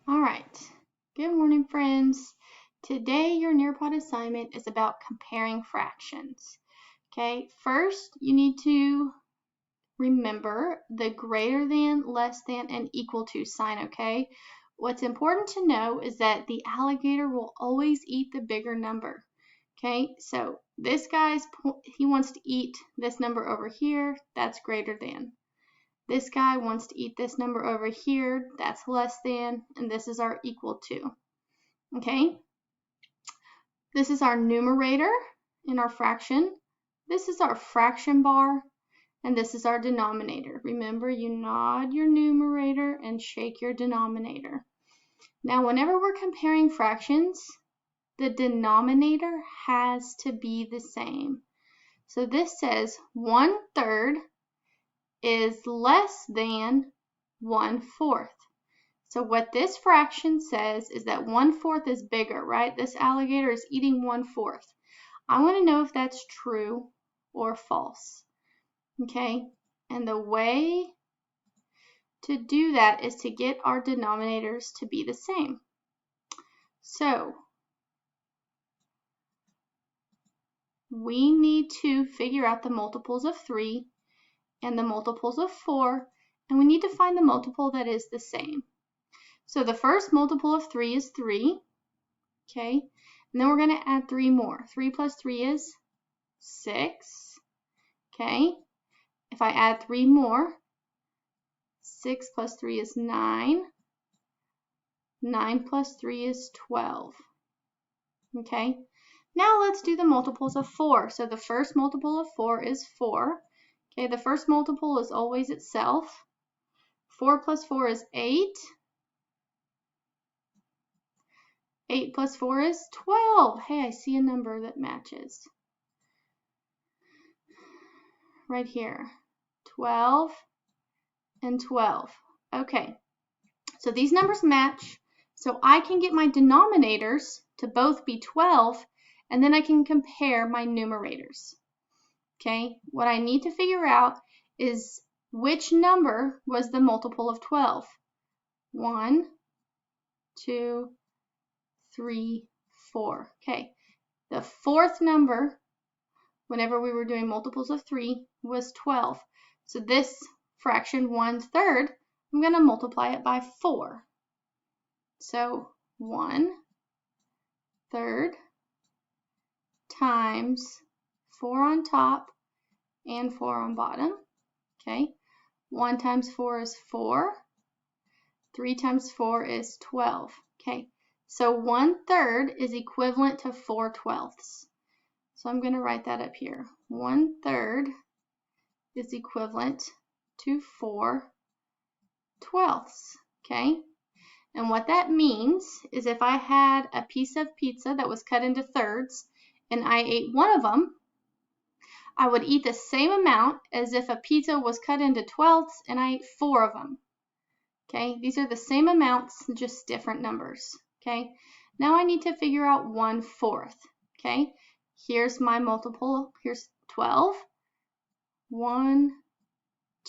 All right. Good morning, friends. Today, your Nearpod assignment is about comparing fractions. Okay, first, you need to remember the greater than, less than, and equal to sign, okay? What's important to know is that the alligator will always eat the bigger number. Okay, so this he wants to eat this number over here, that's greater than. This guy wants to eat this number over here, that's less than, and this is our equal to. Okay, this is our numerator in our fraction. This is our fraction bar, and this is our denominator. Remember, you nod your numerator and shake your denominator. Now, whenever we're comparing fractions, the denominator has to be the same. So this says 1/3 is less than 1/4. So what this fraction says is that 1/4 is bigger, right? This alligator is eating 1/4. I want to know if that's true or false. Okay, and the way to do that is to get our denominators to be the same. So we need to figure out the multiples of 3 and the multiples of 4, and we need to find the multiple that is the same. So the first multiple of 3 is 3, okay? And then we're going to add 3 more. 3 plus 3 is 6, okay? If I add 3 more, 6 plus 3 is 9. 9 plus 3 is 12, okay? Now let's do the multiples of 4. So the first multiple of 4 is 4. Okay, the first multiple is always itself. 4 plus 4 is 8. 8 plus 4 is 12. Hey, I see a number that matches. Right here. 12 and 12. Okay, so these numbers match. So I can get my denominators to both be 12, and then I can compare my numerators. Okay, what I need to figure out is which number was the multiple of 12. 1, 2, 3, 4. Okay, the fourth number, whenever we were doing multiples of 3, was 12. So this fraction, 1/3, I'm going to multiply it by 4. So 1/3 times 4 on top and 4 on bottom. Okay, 1 times 4 is 4. 3 times 4 is 12. Okay, so 1/3 is equivalent to 4/12. So I'm going to write that up here. 1/3 is equivalent to 4/12. Okay, and what that means is if I had a piece of pizza that was cut into thirds and I ate one of them, I would eat the same amount as if a pizza was cut into 12ths and I ate 4 of them. Okay, these are the same amounts, just different numbers. Okay, now I need to figure out 1/4. Okay, here's my multiple. Here's 12. 1,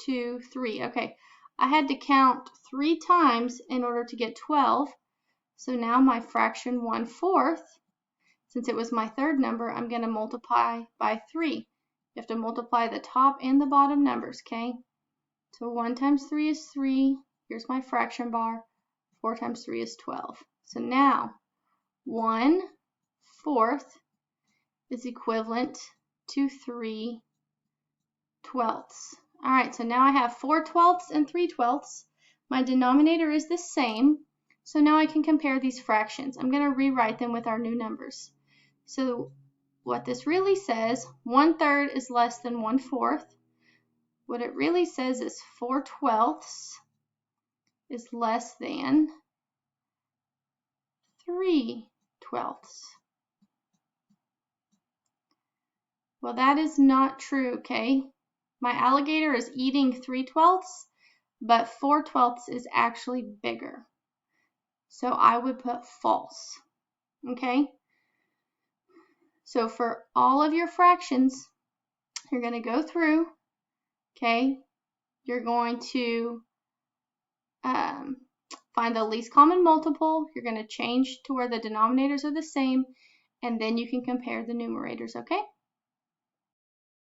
2, 3. Okay, I had to count 3 times in order to get 12. So now my fraction 1/4, since it was my third number, I'm going to multiply by 3. You have to multiply the top and the bottom numbers, okay? So 1 times 3 is 3. Here's my fraction bar. 4 times 3 is 12. So now 1/4 is equivalent to 3/12. All right, so now I have 4/12 and 3/12. My denominator is the same. So now I can compare these fractions. I'm going to rewrite them with our new numbers. So what this really says, 1/3 is less than 1/4. What it really says is 4/12 is less than 3/12. Well, that is not true, okay? My alligator is eating 3/12, but 4/12 is actually bigger. So I would put false, okay? So for all of your fractions, you're going to go through, okay? You're going to find the least common multiple. You're going to change to where the denominators are the same, and then you can compare the numerators, okay?